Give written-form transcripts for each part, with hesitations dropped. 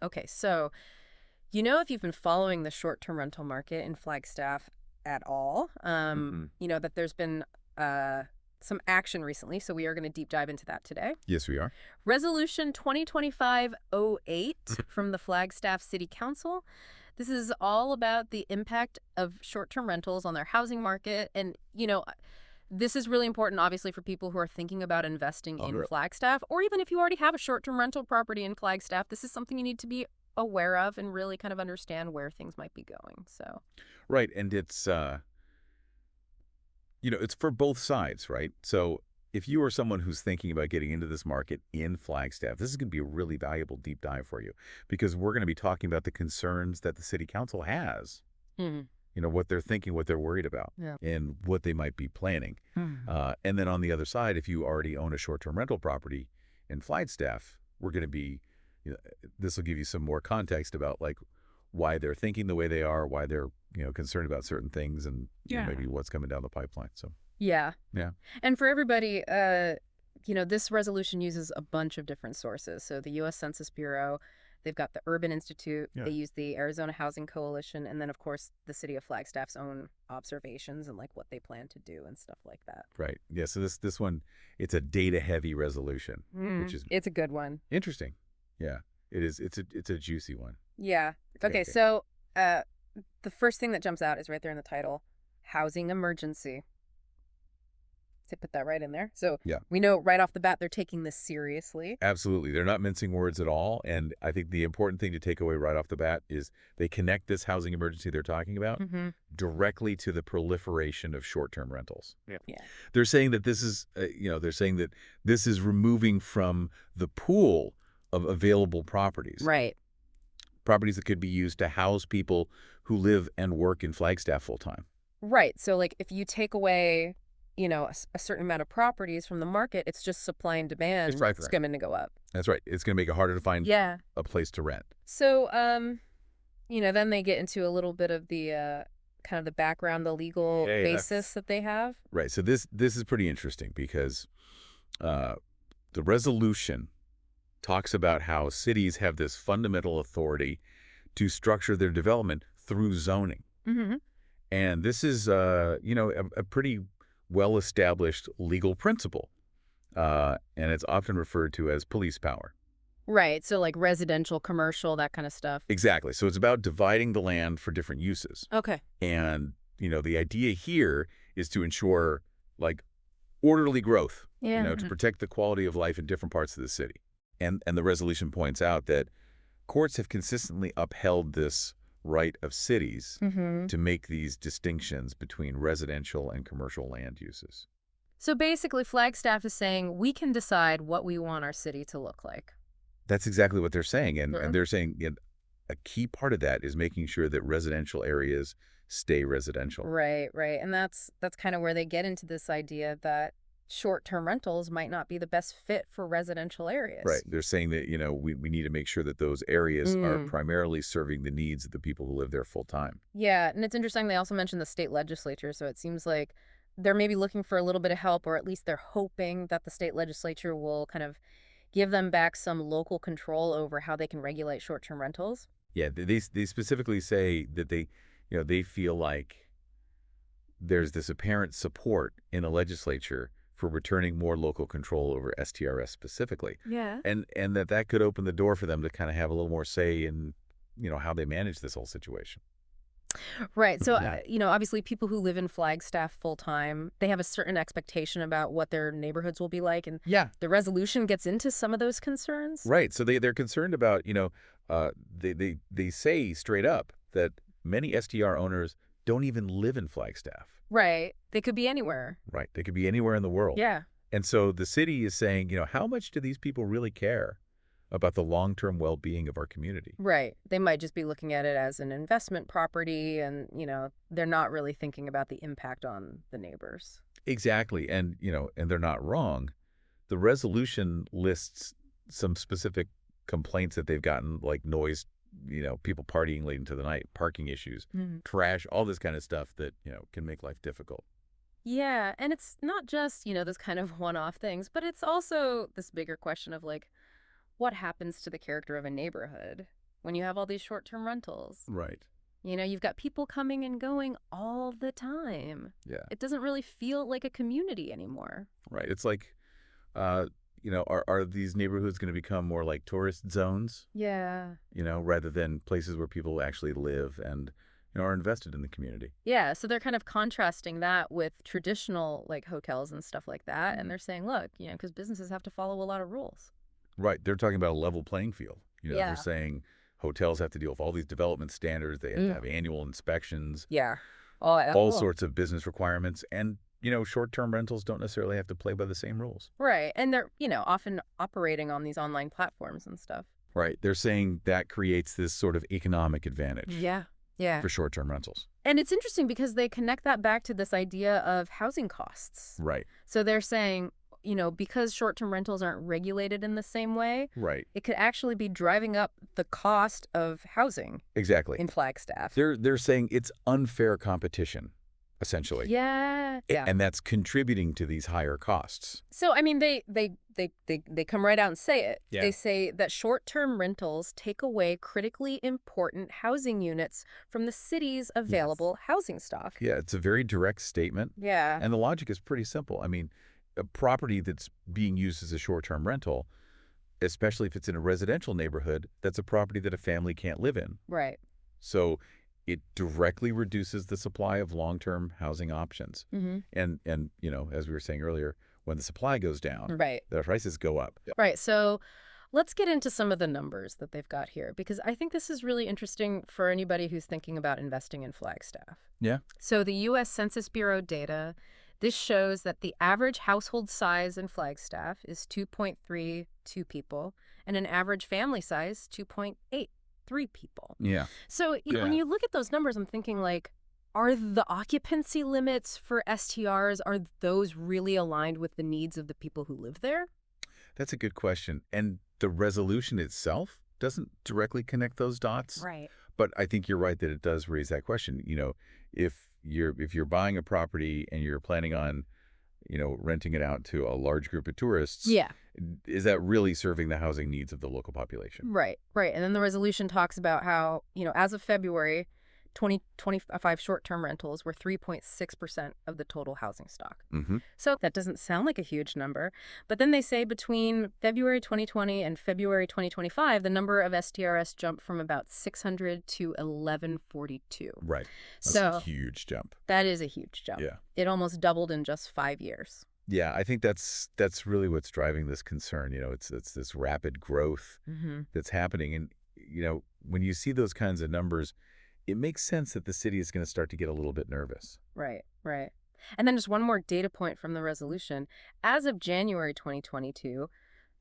Okay, so if you've been following the short-term rental market in Flagstaff at all, Hmm. you know that there's been uh, some action recently, so we are going to deep dive into that today. Yes, we are. Resolution 2025-08 from the Flagstaff City Council. This is all about the impact of short-term rentals on their housing market. And, this is really important, obviously, for people who are thinking about investing Oh, in really? Flagstaff, or even if you already have a short-term rental property in Flagstaff, this is something you need to be aware of and really kind of understand where things might be going. So, Right, and it's for both sides, right? So if you are someone who's thinking about getting into this market in Flagstaff, this is going to be a really valuable deep dive for you because we're going to be talking about the concerns that the city council has, hmm. what they're thinking, what they're worried about, Yeah. and what they might be planning. And then on the other side, if you already own a short-term rental property in Flagstaff, we're going to be, you know, this will give you some more context about like why they're thinking the way they are, why they're, concerned about certain things and maybe what's coming down the pipeline. So, Yeah. yeah. And for everybody, this resolution uses a bunch of different sources. So the U.S. Census Bureau, they've got the Urban Institute, Yeah. they use the Arizona Housing Coalition, and then, of course, the city of Flagstaff's own observations and like what they plan to do and stuff like that. Right. Yeah. So this one, it's a data heavy resolution, which is It's a good one. interesting. Yeah, it is. It's a juicy one. Yeah. Okay, Okay. so uh, the first thing that jumps out is right there in the title, housing emergency. To put that right in there. So Yeah, we know right off the bat they're taking this seriously. absolutely. They're not mincing words at all. And I think the important thing to take away right off the bat is they connect this housing emergency they're talking about Mm-hmm. directly to the proliferation of short-term rentals. Yeah. They're saying that this is removing from the pool of available properties, Right. properties that could be used to house people who live and work in Flagstaff full time. Right. So, like, if you take away, a certain amount of properties from the market, it's just supply and demand Right. skimming to go up. That's right. It's going to make it harder to find Yeah. a place to rent. So, then they get into a little bit of the kind of the background, the legal Yeah, basis that they have. right. So this is pretty interesting because uh, the resolution talks about how cities have this fundamental authority to structure their development through zoning. Mm-hmm. And this is, a pretty well-established legal principle. And it's often referred to as police power. Right. So, like residential, commercial, that kind of stuff. Exactly. So it's about dividing the land for different uses. Okay. And, the idea here is to ensure, like, orderly growth, Yeah. to protect the quality of life in different parts of the city. And the resolution points out that courts have consistently upheld this right of cities Mm-hmm. to make these distinctions between residential and commercial land uses. So basically, Flagstaff is saying we can decide what we want our city to look like. That's exactly what they're saying. And, Mhm. and they're saying a key part of that is making sure that residential areas stay residential. Right, right. And that's kind of where they get into this idea that short-term rentals might not be the best fit for residential Right. areas. They're saying that, we need to make sure that those areas are Mm. primarily serving the needs of the people who live there full time. Yeah, and it's interesting they also mentioned the state legislature, so it seems like they're maybe looking for a little bit of help, or at least they're hoping that the state legislature will kind of give them back some local control over how they can regulate short-term rentals. Yeah, they specifically say that they feel like there's this apparent support in the legislature for returning more local control over STRs specifically, Yeah. and that could open the door for them to kind of have a little more say in how they manage this whole situation. Right. So, Yeah. obviously, people who live in Flagstaff full time, they have a certain expectation about what their neighborhoods will be like. And Yeah. the resolution gets into some of those concerns. Right. So they're concerned about they say straight up that many STR owners don't even live in Flagstaff. Right. They could be anywhere. Right. They could be anywhere in the world. Yeah. And so the city is saying, how much do these people really care about the long-term well-being of our community? Right. They might just be looking at it as an investment property and, they're not really thinking about the impact on the neighbors. Exactly. And they're not wrong. The resolution lists some specific complaints that they've gotten, like noise, people partying late into the night, parking issues, Mhm. trash, all this kind of stuff that, can make life difficult. Yeah. And it's not just, those kind of one-off things, but it's also this bigger question of like, what happens to the character of a neighborhood? when you have all these short-term rentals. Right. You've got people coming and going all the time. Yeah. It doesn't really feel like a community anymore. Right. It's like, are these neighborhoods going to become more like tourist zones, Yeah. rather than places where people actually live and, are invested in the community? Yeah, so they're kind of contrasting that with traditional like hotels and stuff like that, and they're saying, look, because businesses have to follow a lot of rules. Right. They're talking about a level playing field. They're Yeah. saying hotels have to deal with all these development standards. They have to have annual inspections, Yeah. Oh, all cool. sorts of business requirements. And, short-term rentals don't necessarily have to play by the same rules. Right. And they're, often operating on these online platforms and stuff. Right. They're saying that creates this sort of economic advantage Yeah. Yeah. for short-term rentals. And it's interesting because they connect that back to this idea of housing costs. Right. So they're saying, because short-term rentals aren't regulated in the same way, Right. it could actually be driving up the cost of housing Exactly. in Flagstaff. They're saying it's unfair competition, essentially. Yeah. Yeah. And that's contributing to these higher costs. So, I mean, they come right out and say it. Yeah. They say that short-term rentals take away critically important housing units from the city's available housing stock. Yeah, it's a very direct statement. Yeah. And the logic is pretty simple. I mean, a property that's being used as a short-term rental, especially if it's in a residential neighborhood, that's a property that a family can't live in. Right. So it directly reduces the supply of long-term housing options. Mm-hmm. And as we were saying earlier, when the supply goes down, Right. the prices go up. Right. So let's get into some of the numbers that they've got here, because I think this is really interesting for anybody who's thinking about investing in Flagstaff. Yeah. So the U.S. Census Bureau data, this shows that the average household size in Flagstaff is 2.32 people, and an average family size, 2.83 people. Yeah. So when you look at those numbers, I'm thinking, like, are the occupancy limits for STRs, are those really aligned with the needs of the people who live there? That's a good question. And the resolution itself doesn't directly connect those dots. Right. But I think you're right that it does raise that question. If you're buying a property and you're planning on, renting it out to a large group of tourists, Yeah. is that really serving the housing needs of the local population? Right. Right. And then the resolution talks about how, as of February, 2025 short-term rentals were 3.6% of the total housing stock. Mm-hmm. So that doesn't sound like a huge number. But then they say between February 2020 and February 2025, the number of STRs jumped from about 600 to 1142. Right. That's So a huge jump. that is a huge jump. Yeah. It almost doubled in just 5 years. Yeah, I think that's really what's driving this concern. It's this rapid growth that's happening. And, when you see those kinds of numbers, it makes sense that the city is going to start to get a little bit nervous. Right, right. And then just one more data point from the resolution. As of January 2022,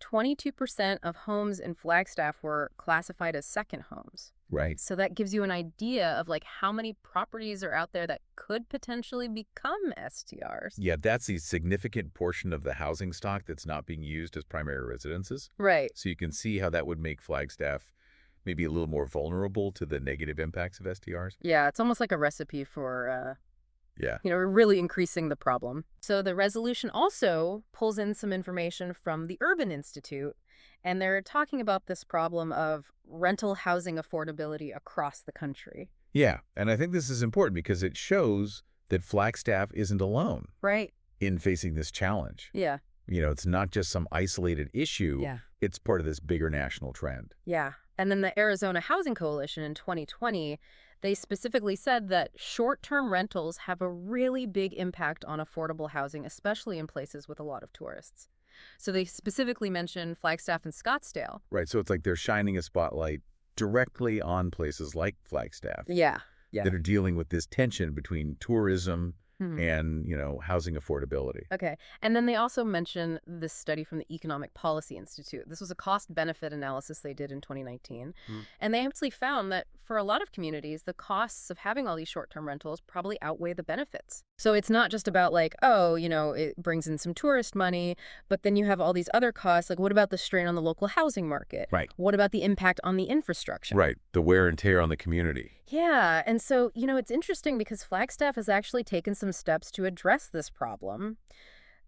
22% of homes in Flagstaff were classified as second homes. Right. So that gives you an idea of like how many properties are out there that could potentially become STRs. Yeah, that's a significant portion of the housing stock that's not being used as primary residences. Right. So you can see how that would make Flagstaff maybe a little more vulnerable to the negative impacts of STRs. Yeah, it's almost like a recipe for Yeah. really increasing the problem. So the resolution also pulls in some information from the Urban Institute, and they're talking about this problem of rental housing affordability across the country. Yeah, and I think this is important because it shows that Flagstaff isn't alone Right. in facing this challenge. Yeah. It's not just some isolated issue. Yeah. It's part of this bigger national trend. Yeah. And then the Arizona Housing Coalition in 2020, they specifically said that short-term rentals have a really big impact on affordable housing, especially in places with a lot of tourists. So they specifically mentioned Flagstaff and Scottsdale. Right, so it's like they're shining a spotlight directly on places like Flagstaff Yeah. that are dealing with this tension between tourism and, housing affordability. Okay. And then they also mention this study from the Economic Policy Institute. This was a cost-benefit analysis they did in 2019. And they actually found that for a lot of communities, the costs of having all these short-term rentals probably outweigh the benefits. So it's not just about like, oh, it brings in some tourist money, but then you have all these other costs. Like, what about the strain on the local housing market? Right. What about the impact on the infrastructure? Right, the wear and tear on the community. Yeah. And so, it's interesting because Flagstaff has actually taken some steps to address this problem.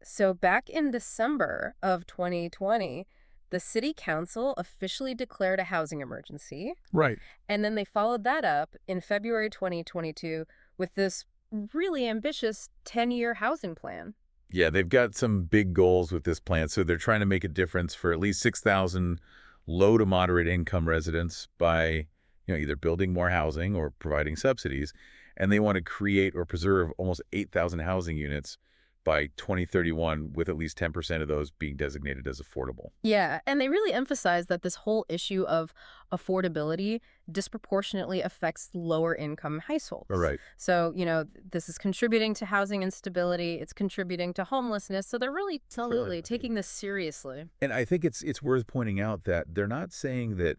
So back in December of 2020, the city council officially declared a housing emergency, Right. and then they followed that up in February 2022 with this really ambitious 10-year housing plan. Yeah, they've got some big goals with this plan. So they're trying to make a difference for at least 6,000 low to moderate income residents by, either building more housing or providing subsidies. And they want to create or preserve almost 8,000 housing units by 2031, with at least 10% of those being designated as affordable. Yeah, and they really emphasize that this whole issue of affordability disproportionately affects lower income All households. right. So, this is contributing to housing instability, it's contributing to homelessness. So they're really absolutely taking this seriously. And I think it's worth pointing out that they're not saying that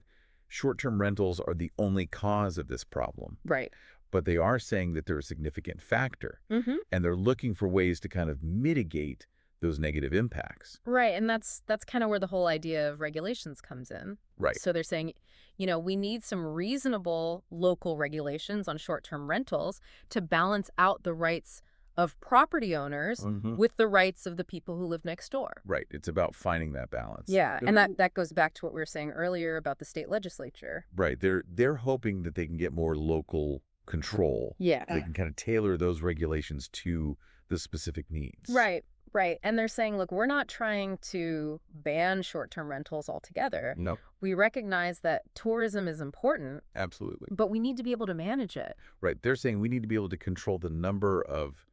short-term rentals are the only cause of this problem, Right. but they are saying that they're a significant factor, Mm-hmm. and they're looking for ways to kind of mitigate those negative impacts. Right, and that's kind of where the whole idea of regulations comes in. Right. So they're saying, we need some reasonable local regulations on short-term rentals to balance out the rights of property owners with the rights of the people who live next door. Right. It's about finding that balance. Yeah, and that goes back to what we were saying earlier about the state legislature. Right. They're hoping that they can get more local control. Yeah. They can kind of tailor those regulations to the specific needs. Right, right. And they're saying, look, we're not trying to ban short-term rentals altogether. No, We recognize that tourism is important, absolutely. but we need to be able to manage it. Right. They're saying we need to be able to control the number of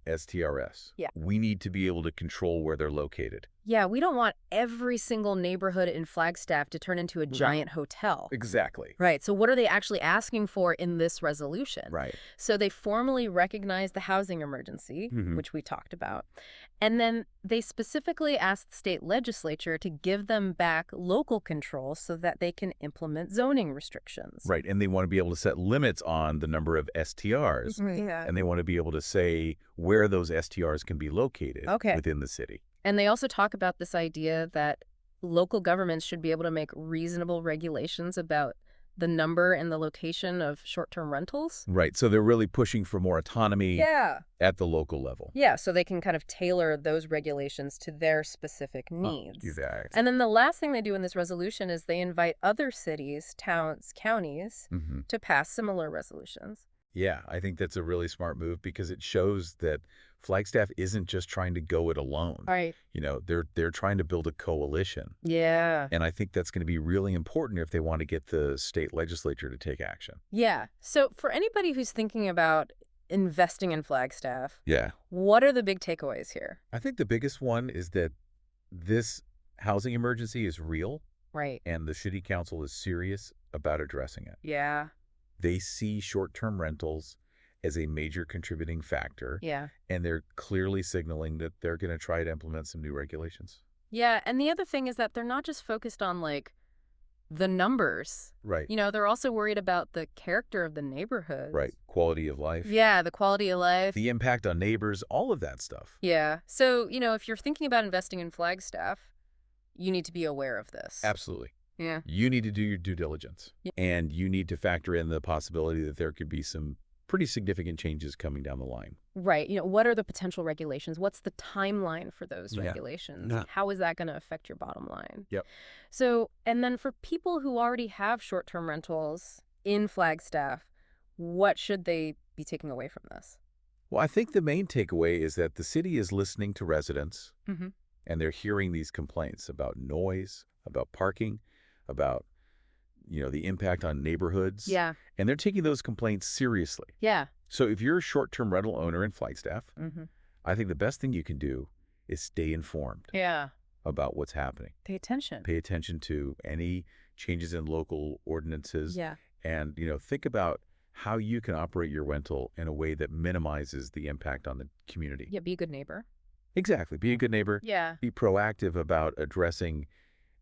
STRs. Yeah. We need to be able to control where they're located. Yeah, we don't want every single neighborhood in Flagstaff to turn into a giant hotel. Exactly. Right. So what are they actually asking for in this resolution? Right. So they formally recognize the housing emergency, which we talked about. And then they specifically asked the state legislature to give them back local control so that they can implement zoning restrictions. Right. And they want to be able to set limits on the number of STRs. Yeah. And they want to be able to say where those STRs can be located within the city. And they also talk about this idea that local governments should be able to make reasonable regulations about the number and the location of short-term rentals. Right. So they're really pushing for more autonomy at the local level. Yeah, so they can kind of tailor those regulations to their specific needs. Exactly. And then the last thing they do in this resolution is they invite other cities, towns, counties to pass similar resolutions. Yeah, I think that's a really smart move because it shows that Flagstaff isn't just trying to go it alone. Right. They're trying to build a coalition. Yeah. And I think that's going to be really important if they want to get the state legislature to take action. Yeah. So for anybody who's thinking about investing in Flagstaff, Yeah. what are the big takeaways here? I think the biggest one is that this housing emergency is real. Right. And the city council is serious about addressing it. Yeah. They see short-term rentals as a major contributing factor. Yeah. And they're clearly signaling that they're going to try to implement some new regulations. Yeah. And the other thing is that they're not just focused on the numbers. Right. They're also worried about the character of the neighborhood. Right. Quality of life. Yeah, the quality of life. The impact on neighbors, all of that stuff. Yeah. So, if you're thinking about investing in Flagstaff, you need to be aware of this. Absolutely. Yeah. You need to do your due diligence. Yeah. And you need to factor in the possibility that there could be some pretty significant changes coming down the line. Right. What are the potential regulations? What's the timeline for those regulations? Yeah. How is that going to affect your bottom line? Yep. So, and then for people who already have short-term rentals in Flagstaff, what should they be taking away from this? Well, I think the main takeaway is that the city is listening to residents and they're hearing these complaints about noise, about parking, about, the impact on neighborhoods. Yeah. And they're taking those complaints seriously. Yeah. So if you're a short-term rental owner in Flagstaff, I think the best thing you can do is stay informed Yeah. about what's happening. Pay attention. Pay attention to any changes in local ordinances. Yeah. And, think about how you can operate your rental in a way that minimizes the impact on the community. Yeah, be a good neighbor. Exactly. Be a good neighbor. Yeah. Be proactive about addressing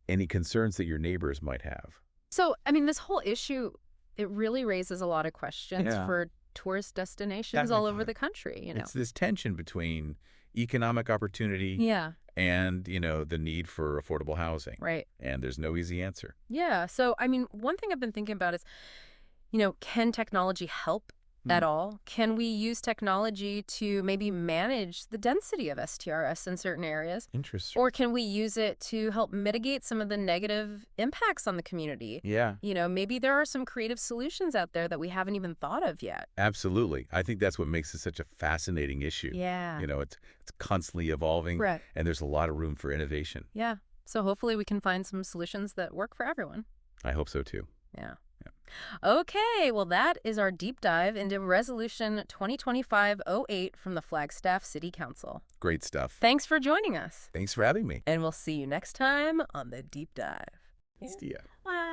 any concerns that your neighbors might have. So, this whole issue, it really raises a lot of questions for tourist destinations all over the country, It's this tension between economic opportunity and, the need for affordable housing. Right. And there's no easy answer. Yeah. So, one thing I've been thinking about is, can technology help at all? Can we use technology to maybe manage the density of STRs in certain areas? Interesting. Or can we use it to help mitigate some of the negative impacts on the community? Yeah. Maybe there are some creative solutions out there that we haven't even thought of yet. Absolutely. I think that's what makes it such a fascinating issue. Yeah. It's constantly evolving, Right. and there's a lot of room for innovation. Yeah. So hopefully we can find some solutions that work for everyone. I hope so too. Yeah. Yeah. Okay, well, that is our deep dive into Resolution 2025-08 from the Flagstaff City Council. Great stuff. Thanks for joining us. Thanks for having me. And we'll see you next time on the deep dive. See ya. Bye.